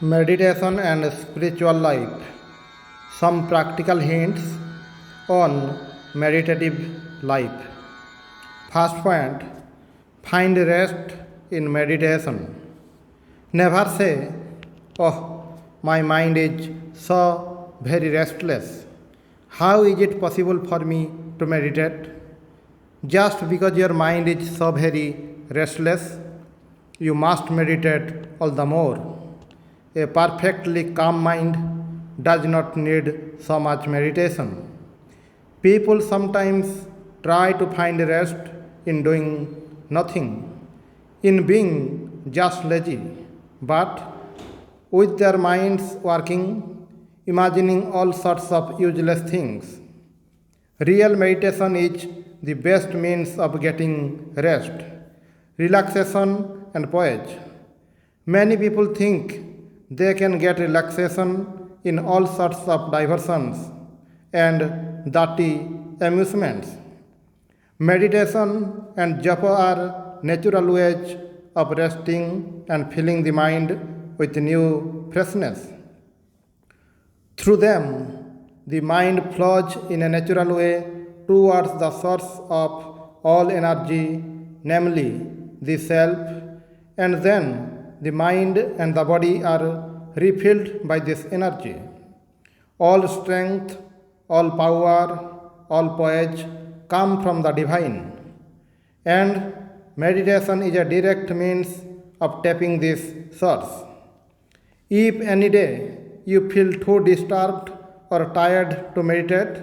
Meditation and spiritual life. Some practical hints on meditative life. First point, find rest in meditation. Never say, "Oh, my mind is so very restless. How is it possible for me to meditate?" Just because your mind is so very restless, you must meditate all the more. A perfectly calm mind does not need so much meditation. People sometimes try to find rest in doing nothing, in being just lazy, but with their minds working, imagining all sorts of useless things. Real meditation is the best means of getting rest, relaxation, and poise. Many people think they can get relaxation in all sorts of diversions and dirty amusements. Meditation and japa are natural ways of resting and filling the mind with new freshness. Through them, the mind flows in a natural way towards the source of all energy, namely the self, and then the mind and the body are refilled by this energy. All strength, all power, all poise come from the divine. And meditation is a direct means of tapping this source. If any day you feel too disturbed or tired to meditate,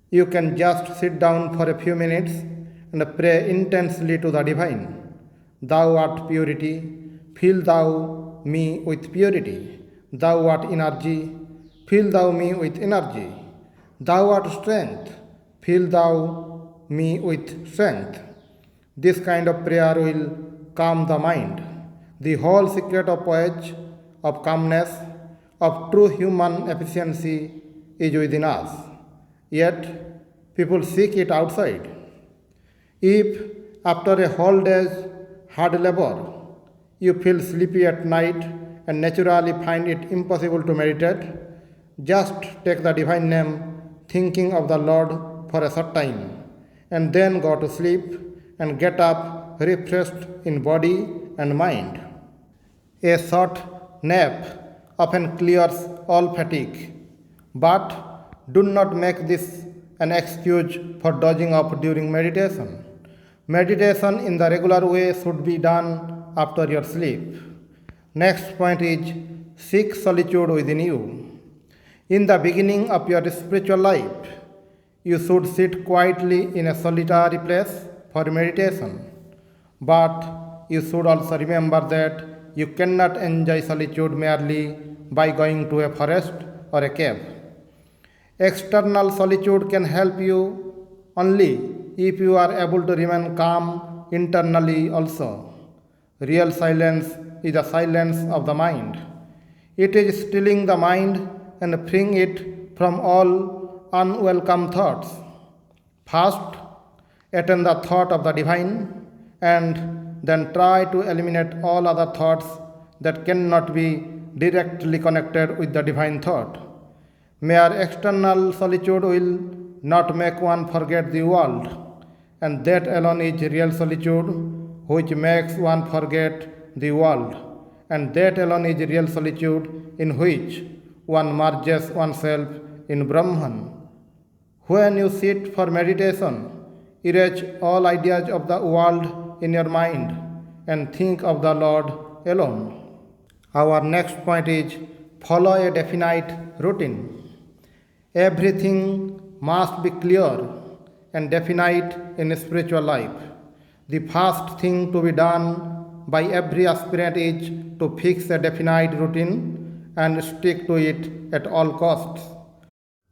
you can just sit down for a few minutes and pray intensely to the divine. Thou art purity, fill thou me with purity. Thou art energy, fill thou me with energy. Thou art strength, fill thou me with strength. This kind of prayer will calm the mind. The whole secret of poise, of calmness, of true human efficiency is within us. Yet, people seek it outside. If, after a whole day's hard labor, you feel sleepy at night and naturally find it impossible to meditate, just take the divine name, thinking of the Lord for a short time, and then go to sleep and get up refreshed in body and mind. A short nap often clears all fatigue, but do not make this an excuse for dozing off during meditation. Meditation in the regular way should be done after your sleep. Next point is seek solitude within you. In the beginning of your spiritual life, you should sit quietly in a solitary place for meditation. But you should also remember that you cannot enjoy solitude merely by going to a forest or a cave. External solitude can help you only if you are able to remain calm internally also. Real silence is the silence of the mind. It is stilling the mind and freeing it from all unwelcome thoughts. First, attend the thought of the divine, and then try to eliminate all other thoughts that cannot be directly connected with the divine thought. Mere external solitude will not make one forget the world, and that alone is real solitude, which makes one forget the world, and that alone is real solitude in which one merges oneself in Brahman. When you sit for meditation, erase all ideas of the world in your mind and think of the Lord alone. Our next point is follow a definite routine. Everything must be clear and definite in spiritual life. The first thing to be done by every aspirant is to fix a definite routine and stick to it at all costs.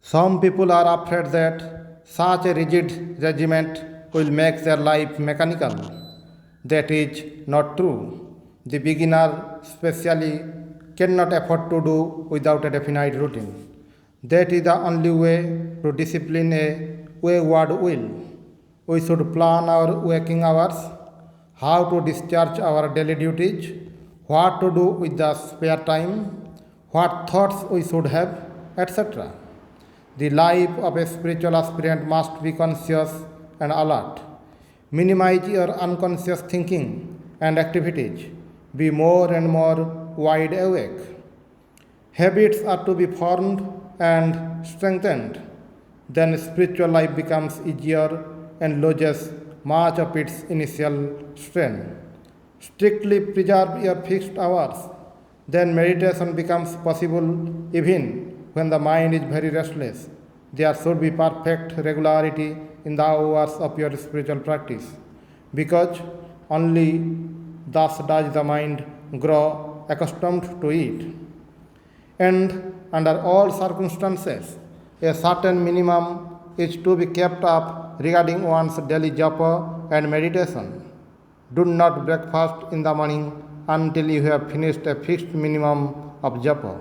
Some people are afraid that such a rigid regimen will make their life mechanical. That is not true. The beginner especially cannot afford to do without a definite routine. That is the only way to discipline a wayward will. We should plan our waking hours, how to discharge our daily duties, what to do with the spare time, what thoughts we should have, etc. The life of a spiritual aspirant must be conscious and alert. Minimize your unconscious thinking and activities. Be more and more wide awake. Habits are to be formed and strengthened. Then spiritual life becomes easier and loses much of its initial strain. Strictly preserve your fixed hours. Then meditation becomes possible even when the mind is very restless. There should be perfect regularity in the hours of your spiritual practice, because only thus does the mind grow accustomed to it. And under all circumstances, a certain minimum is to be kept up regarding one's daily japa and meditation. Do not breakfast in the morning until you have finished a fixed minimum of japa.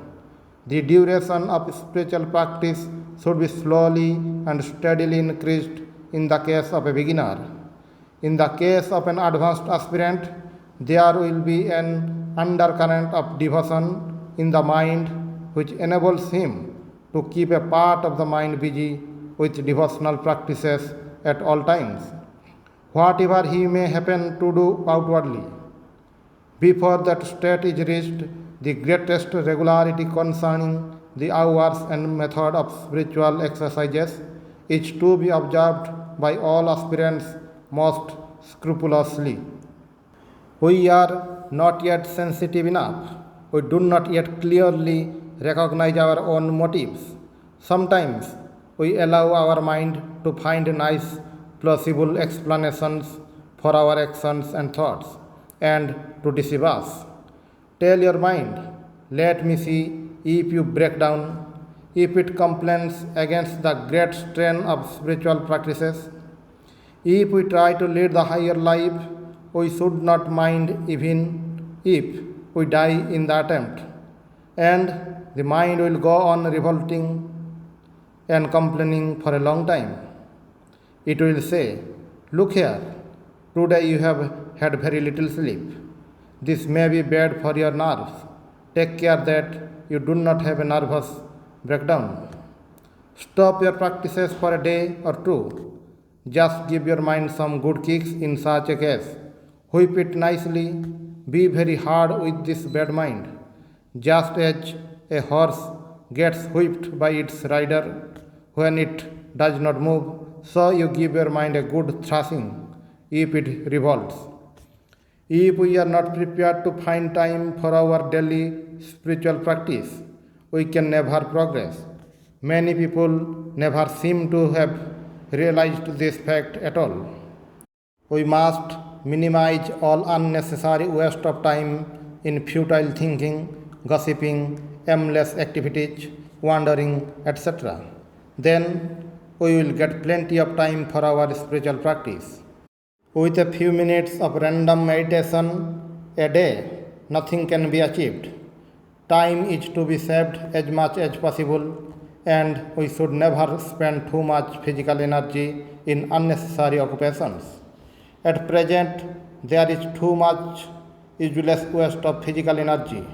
The duration of spiritual practice should be slowly and steadily increased in the case of a beginner. In the case of an advanced aspirant, there will be an undercurrent of devotion in the mind which enables him to keep a part of the mind busy with devotional practices at all times, whatever he may happen to do outwardly. Before that state is reached, the greatest regularity concerning the hours and method of spiritual exercises is to be observed by all aspirants most scrupulously. We are not yet sensitive enough. We do not yet clearly recognize our own motives. Sometimes we allow our mind to find nice, plausible explanations for our actions and thoughts, and to deceive us. Tell your mind, let me see if you break down, if it complains against the great strain of spiritual practices. If we try to lead the higher life, we should not mind even if we die in the attempt. And the mind will go on revolting and complaining for a long time. It will say, look here, today you have had very little sleep. This may be bad for your nerves. Take care that you do not have a nervous breakdown. Stop your practices for a day or two. Just give your mind some good kicks in such a case. Whip it nicely. Be very hard with this bad mind. Just as a horse gets whipped by its rider when it does not move, so you give your mind a good thrashing if it revolts. If we are not prepared to find time for our daily spiritual practice, we can never progress. Many people never seem to have realized this fact at all. We must minimize all unnecessary waste of time in futile thinking, gossiping, aimless activities, wandering, etc. Then we will get plenty of time for our spiritual practice. With a few minutes of random meditation a day, nothing can be achieved. Time is to be saved as much as possible, and we should never spend too much physical energy in unnecessary occupations. At present, there is too much useless waste of physical energy,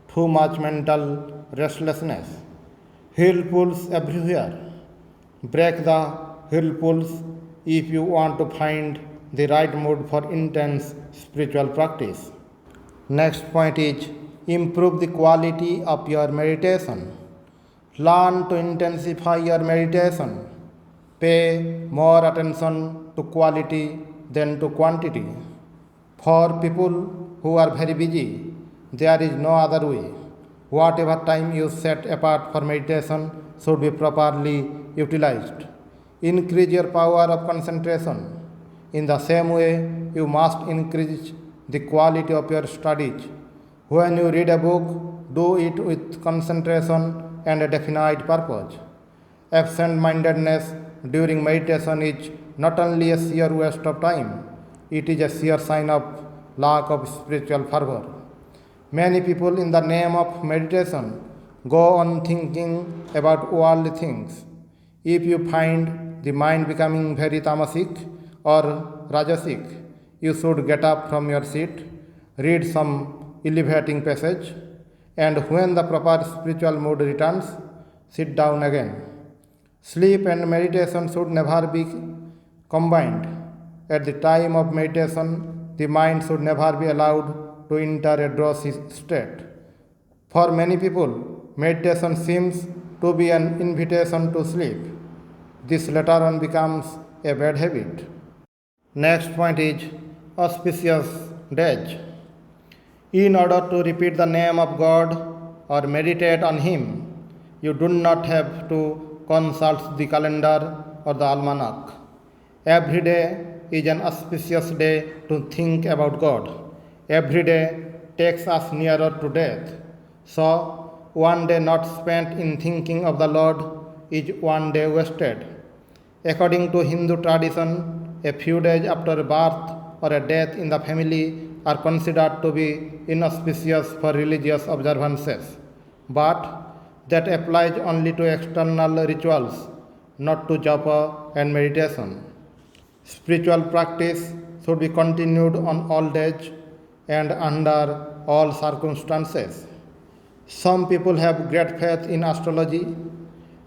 too much mental restlessness. Whirlpools everywhere. Break the whirlpools if you want to find the right mood for intense spiritual practice. Next point is improve the quality of your meditation. Learn to intensify your meditation. Pay more attention to quality than to quantity. For people who are very busy, there is no other way. Whatever time you set apart for meditation should be properly utilized. Increase your power of concentration. In the same way, you must increase the quality of your studies. When you read a book, do it with concentration and a definite purpose. Absent-mindedness during meditation is not only a sheer waste of time, it is a sheer sign of lack of spiritual fervor. Many people in the name of meditation go on thinking about worldly things. If you find the mind becoming very tamasic or rajasic, you should get up from your seat, read some elevating passage, and when the proper spiritual mood returns, sit down again. Sleep and meditation should never be combined. At the time of meditation, the mind should never be allowed to enter a drowsy state. For many people, meditation seems to be an invitation to sleep. This later on becomes a bad habit. Next point is auspicious days. In order to repeat the name of God or meditate on Him, you do not have to consult the calendar or the almanac. Every day is an auspicious day to think about God. Every day takes us nearer to death. So, one day not spent in thinking of the Lord is one day wasted. According to Hindu tradition, a few days after a birth or a death in the family are considered to be inauspicious for religious observances. But that applies only to external rituals, not to japa and meditation. Spiritual practice should be continued on all days and under all circumstances. Some people have great faith in astrology.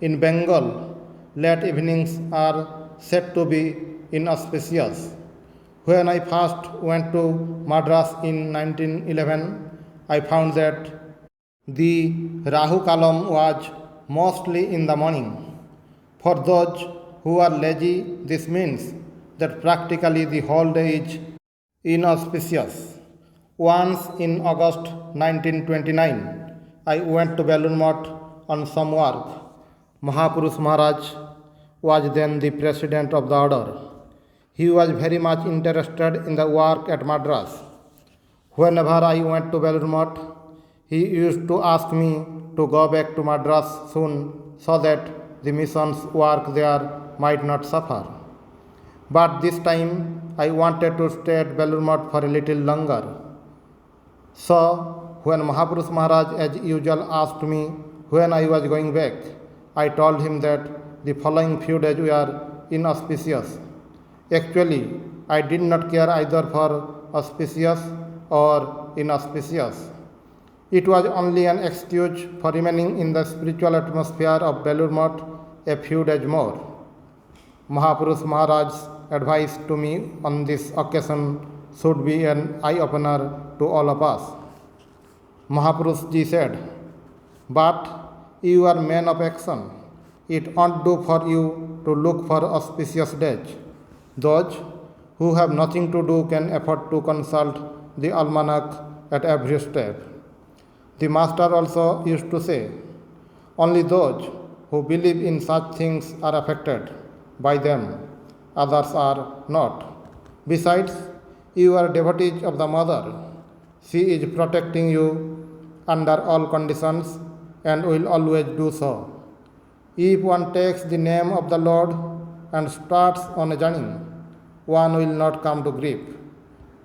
In Bengal, late evenings are said to be inauspicious. When I first went to Madras in 1911, I found that the Rahu Kalam was mostly in the morning. For those who are lazy, this means that practically the whole day is inauspicious. Once in August 1929, I went to Belur Math on some work. Mahapurush Maharaj was then the president of the order. He was very much interested in the work at Madras. Whenever I went to Belur Math, he used to ask me to go back to Madras soon so that the mission's work there might not suffer. But this time I wanted to stay at Belur Math for a little longer. So when Mahapurush Maharaj as usual asked me when I was going back, I told him that the following few days were inauspicious. Actually, I did not care either for auspicious or inauspicious. It was only an excuse for remaining in the spiritual atmosphere of Belur Math a few days more. Mahapurush Maharaj's advice to me on this occasion should be an eye-opener to all of us. Mahapurush ji said, "But you are men of action. It won't do for you to look for auspicious days. Those who have nothing to do can afford to consult the almanac at every step." The master also used to say, "Only those who believe in such things are affected by them, others are not. Besides, you are devotees of the Mother. She is protecting you under all conditions and will always do so. If one takes the name of the Lord and starts on a journey, one will not come to grief.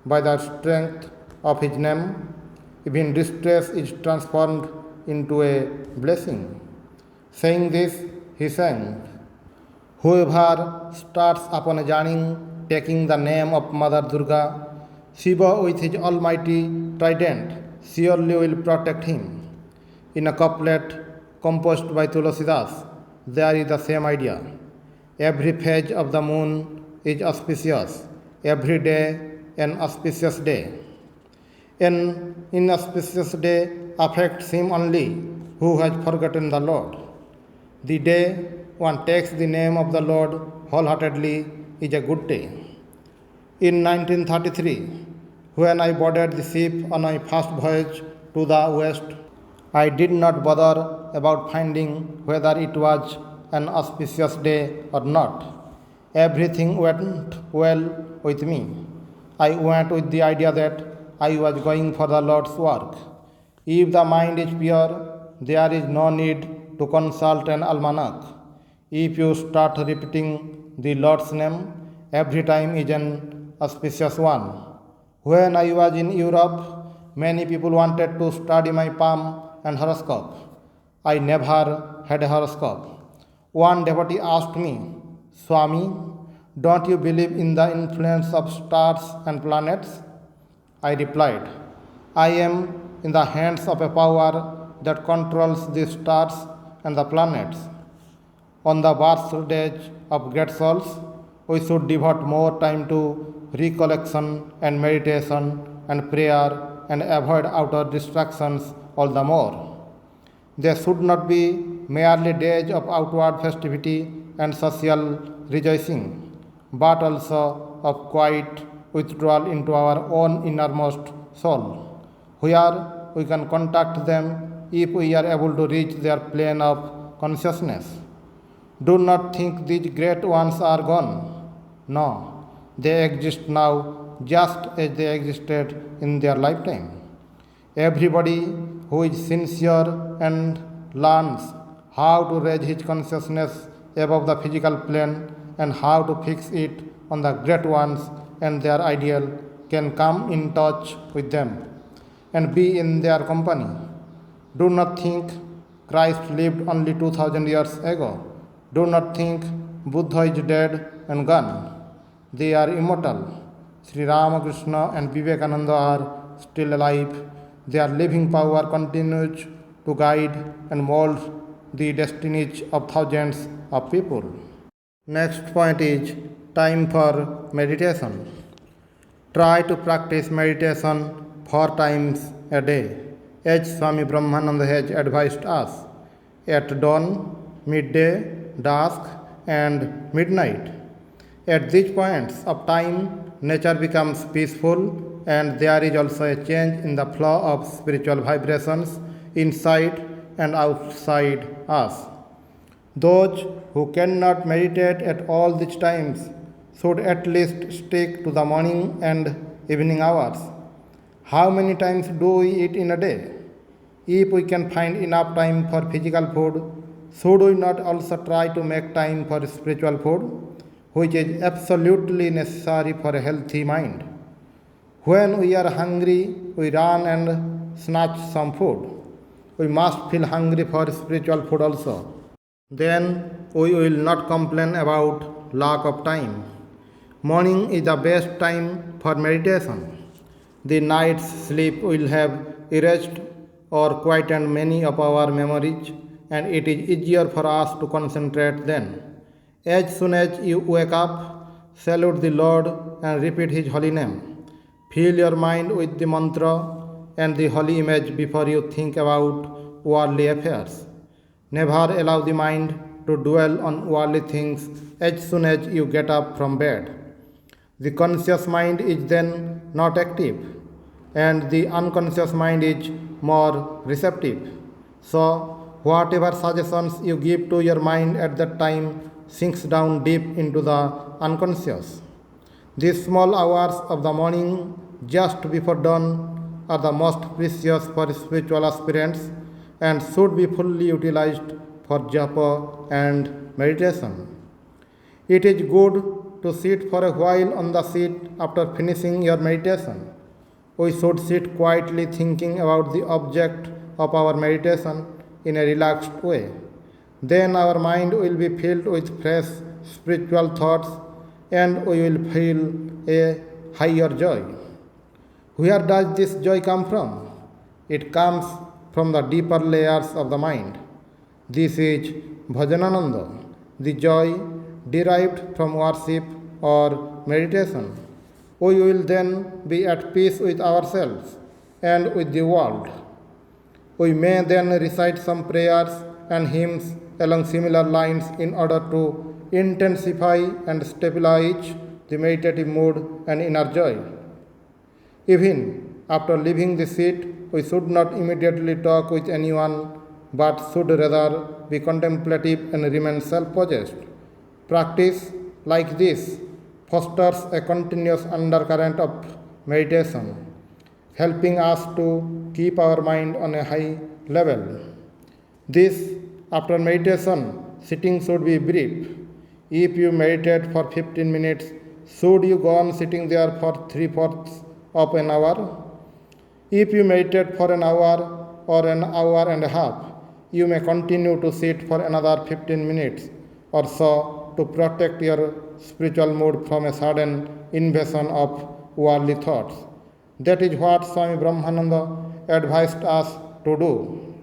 By the strength of his name, even distress is transformed into a blessing." Saying this, he sang, "Whoever starts upon a journey taking the name of Mother Durga, Shiva with his almighty trident surely will protect him." In a couplet composed by Tulasidas, there is the same idea. Every phase of the moon is auspicious, every day an auspicious day. An inauspicious day affects him only who has forgotten the Lord. The day one takes the name of the Lord wholeheartedly is a good day. In 1933, when I boarded the ship on my first voyage to the West, I did not bother about finding whether it was an auspicious day or not. Everything went well with me. I went with the idea that I was going for the Lord's work. If the mind is pure, there is no need to consult an almanac. If you start repeating the Lord's name, every time is an auspicious one. When I was in Europe, many people wanted to study my palm and horoscope. I never had a horoscope. One devotee asked me, "Swami, don't you believe in the influence of stars and planets?" I replied, I am in the hands of a power that controls the stars and the planets. On the birthdays of great souls, we should devote more time to recollection and meditation and prayer and avoid outer distractions all the more. They should not be merely days of outward festivity and social rejoicing, but also of quiet withdrawal into our own innermost soul, where we can contact them if we are able to reach their plane of consciousness. Do not think these great ones are gone. No, they exist now just as they existed in their lifetime. Everybody who is sincere and learns how to raise his consciousness above the physical plane and how to fix it on the great ones and their ideal can come in touch with them and be in their company. Do not think Christ lived only 2000 years ago. Do not think Buddha is dead and gone. They are immortal. Sri Ramakrishna and Vivekananda are still alive. Their living power continues to guide and mold the destinies of thousands of people. Next point is time for meditation. Try to practice meditation 4 times a day, as Swami Brahmananda has advised us, at dawn, midday, dusk, and midnight. At these points of time, nature becomes peaceful and there is also a change in the flow of spiritual vibrations inside and outside us. Those who cannot meditate at all these times should at least stick to the morning and evening hours. How many times do we eat in a day? If we can find enough time for physical food, should we not also try to make time for spiritual food, which is absolutely necessary for a healthy mind? When we are hungry, we run and snatch some food. We must feel hungry for spiritual food also. Then we will not complain about lack of time. Morning is the best time for meditation. The night's sleep will have erased or quietened many of our memories, and it is easier for us to concentrate then. As soon as you wake up, salute the Lord and repeat His holy name. Fill your mind with the mantra and the holy image before you think about worldly affairs. Never allow the mind to dwell on worldly things as soon as you get up from bed. The conscious mind is then not active, and the unconscious mind is more receptive. So, whatever suggestions you give to your mind at that time sinks down deep into the unconscious. These small hours of the morning just before dawn are the most precious for spiritual aspirants and should be fully utilized for japa and meditation. It is good to sit for a while on the seat after finishing your meditation. We should sit quietly thinking about the object of our meditation in a relaxed way. Then our mind will be filled with fresh spiritual thoughts and we will feel a higher joy. Where does this joy come from? It comes from the deeper layers of the mind. This is bhajanananda, the joy derived from worship or meditation. We will then be at peace with ourselves and with the world. We may then recite some prayers and hymns along similar lines in order to intensify and stabilize the meditative mood and inner joy. Even after leaving the seat, we should not immediately talk with anyone, but should rather be contemplative and remain self-possessed. Practice like this fosters a continuous undercurrent of meditation, helping us to keep our mind on a high level. This, after meditation, sitting should be brief. If you meditate for 15 minutes, should you go on sitting there for 3/4 of an hour? If you meditate for an hour or an hour and a half, you may continue to sit for another 15 minutes or so to protect your spiritual mood from a sudden invasion of worldly thoughts. That is what Swami Brahmananda advised us to do.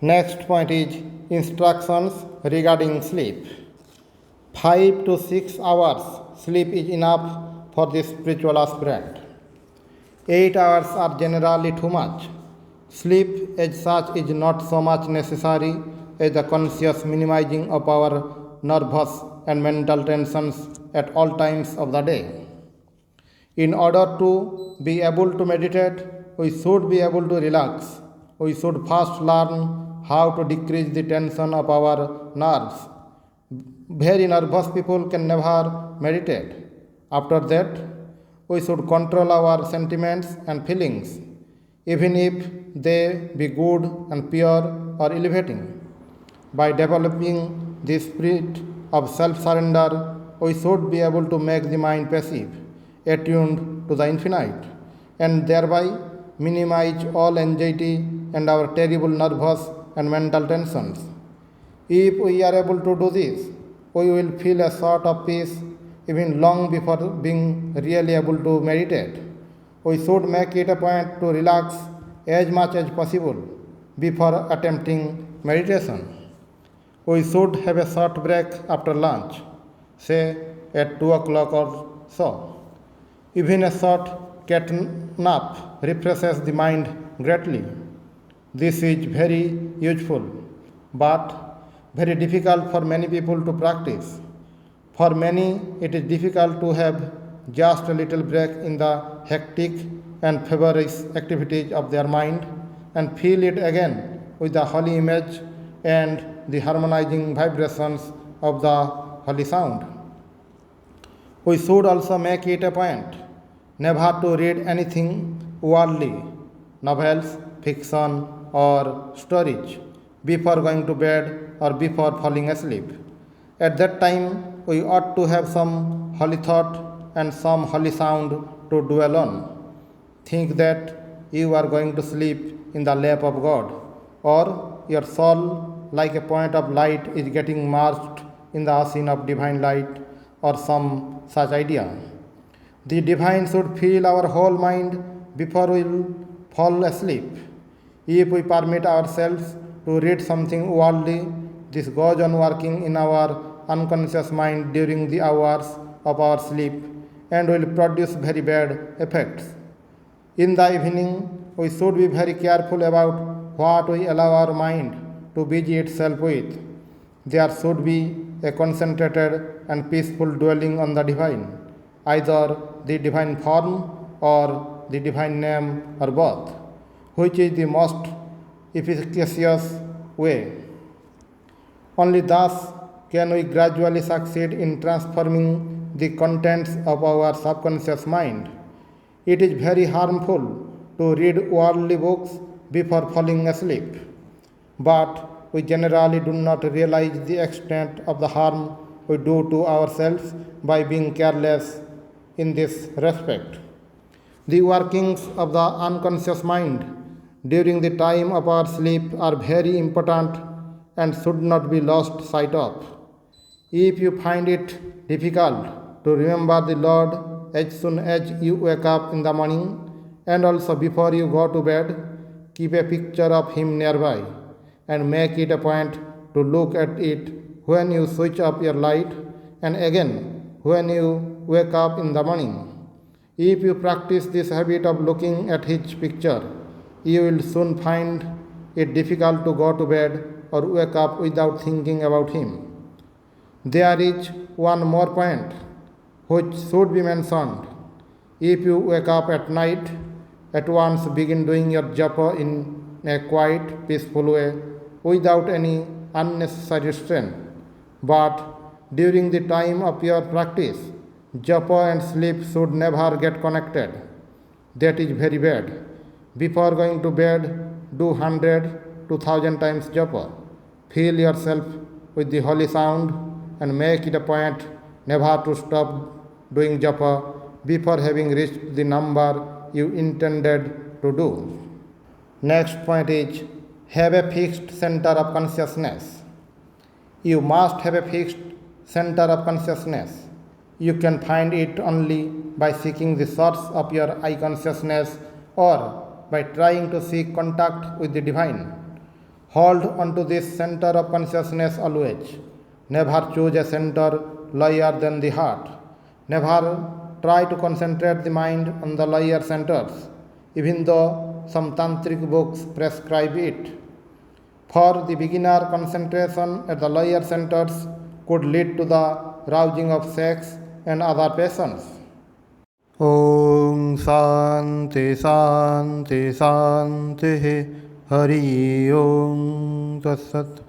Next point is instructions regarding sleep. 5 to 6 hours sleep is enough for the spiritual aspirant. 8 hours are generally too much. Sleep as such is not so much necessary as the conscious minimizing of our nervous and mental tensions at all times of the day. In order to be able to meditate, we should be able to relax. We should first learn how to decrease the tension of our nerves. Very nervous people can never meditate. After that, we should control our sentiments and feelings, even if they be good and pure or elevating. By developing the spirit of self-surrender, we should be able to make the mind passive, attuned to the infinite, and thereby minimize all anxiety and our terrible nervous and mental tensions. If we are able to do this, we will feel a sort of peace even long before being really able to meditate. We should make it a point to relax as much as possible before attempting meditation. We should have a short break after lunch, say at 2 o'clock or so. Even a short cat nap refreshes the mind greatly. This is very useful, but very difficult for many people to practice. For many, it is difficult to have just a little break in the hectic and feverish activities of their mind and feel it again with the holy image and the harmonizing vibrations of the holy sound. We should also make it a point never to read anything worldly, novels, fiction, or stories before going to bed or before falling asleep. At that time, we ought to have some holy thought and some holy sound to dwell on. Think that you are going to sleep in the lap of God, or your soul, like a point of light, is getting immersed in the ocean of divine light, or some such idea. The divine should fill our whole mind before we fall asleep. If we permit ourselves to read something worldly, this goes on working in our unconscious mind during the hours of our sleep and will produce very bad effects. In the evening, we should be very careful about what we allow our mind to busy itself with. There should be a concentrated and peaceful dwelling on the divine, either the divine form or the divine name or both, which is the most efficacious way. Only thus can we gradually succeed in transforming the contents of our subconscious mind. It is very harmful to read worldly books before falling asleep, but we generally do not realize the extent of the harm we do to ourselves by being careless in this respect. The workings of the unconscious mind during the time of our sleep are very important and should not be lost sight of. If you find it difficult to remember the Lord as soon as you wake up in the morning and also before you go to bed, keep a picture of Him nearby and make it a point to look at it when you switch off your light and again when you wake up in the morning. If you practice this habit of looking at His picture, you will soon find it difficult to go to bed or wake up without thinking about Him. There is one more point which should be mentioned. If you wake up at night, at once begin doing your japa in a quiet, peaceful way without any unnecessary strain. But during the time of your practice, japa and sleep should never get connected. That is very bad. Before going to bed, do 100 to 1000 times japa. Fill yourself with the holy sound and make it a point never to stop doing japa before having reached the number you intended to do. Next point is have a fixed center of consciousness. You must have a fixed center of consciousness. You can find it only by seeking the source of your I consciousness or by trying to seek contact with the divine. Hold onto this center of consciousness always. Never choose a center lower than the heart. Never try to concentrate the mind on the lower centers, even though some tantric books prescribe it. For the beginner, concentration at the lower centers could lead to the rousing of sex and other passions. Om Shanti Shanti Shanti Hari Om Tat Sat.